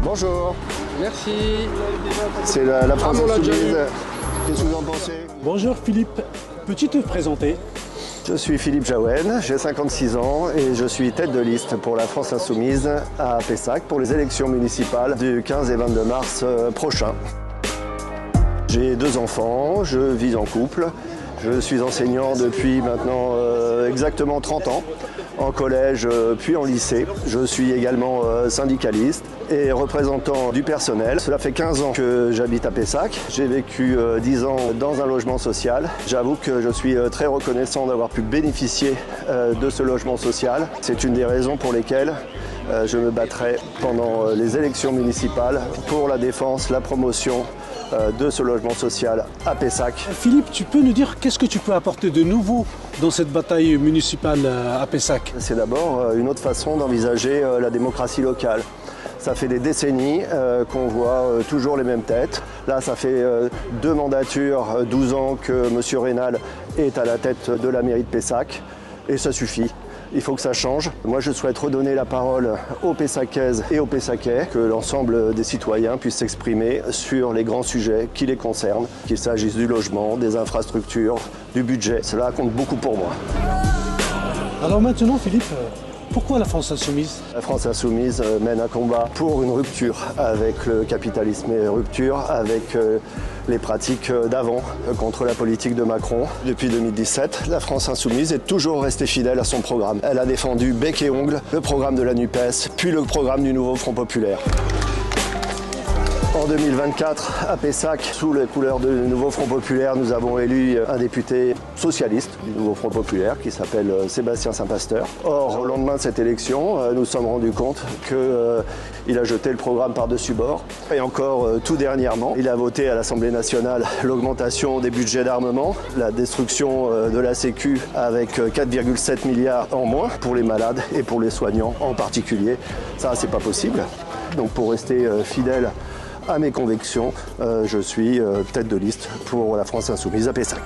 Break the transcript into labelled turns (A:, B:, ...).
A: Bonjour.
B: Merci.
A: C'est la France
B: on l'a déjà
A: Insoumise.
B: eu.
A: Qu'est-ce que vous en pensez?
B: Bonjour Philippe, peux-tu te présenter?
A: Je suis Philippe Jaouen, j'ai 56 ans et je suis tête de liste pour la France Insoumise à Pessac pour les élections municipales du 15 et 22 mars prochain. J'ai 2 enfants, je vis en couple, je suis enseignant depuis maintenant exactement 30 ans, en collège puis en lycée. Je suis également syndicaliste et représentant du personnel. Cela fait 15 ans que j'habite à Pessac. J'ai vécu 10 ans dans un logement social. J'avoue que je suis très reconnaissant d'avoir pu bénéficier de ce logement social. C'est une des raisons pour lesquelles je me battrai pendant les élections municipales pour la défense, la promotion de ce logement social à Pessac.
B: Philippe, tu peux nous dire qu'est-ce que tu peux apporter de nouveau dans cette bataille municipale à Pessac?
A: C'est d'abord une autre façon d'envisager la démocratie locale. Ça fait des décennies qu'on voit toujours les mêmes têtes. Là, ça fait 2 mandatures, 12 ans que M. Raynal est à la tête de la mairie de Pessac et ça suffit. Il faut que ça change. Moi, je souhaite redonner la parole aux Pessacaises et aux Pessaquais, que l'ensemble des citoyens puissent s'exprimer sur les grands sujets qui les concernent, qu'il s'agisse du logement, des infrastructures, du budget. Cela compte beaucoup pour moi.
B: Alors maintenant Philippe, pourquoi la France Insoumise?
A: La France Insoumise mène un combat pour une rupture avec le capitalisme et rupture avec les pratiques d'avant contre la politique de Macron. Depuis 2017, la France Insoumise est toujours restée fidèle à son programme. Elle a défendu bec et ongle le programme de la NUPES, puis le programme du nouveau Front Populaire. En 2024, à Pessac, sous les couleurs du nouveau Front Populaire, nous avons élu un député socialiste du nouveau Front Populaire qui s'appelle Sébastien Saint-Pasteur. Or, au lendemain de cette élection, nous sommes rendus compte qu'il a jeté le programme par-dessus bord. Et encore tout dernièrement, il a voté à l'Assemblée nationale l'augmentation des budgets d'armement, la destruction de la Sécu avec 4,7 milliards en moins pour les malades et pour les soignants en particulier. Ça, c'est pas possible. Donc pour rester fidèle à mes convictions, je suis tête de liste pour la France Insoumise à Pessac.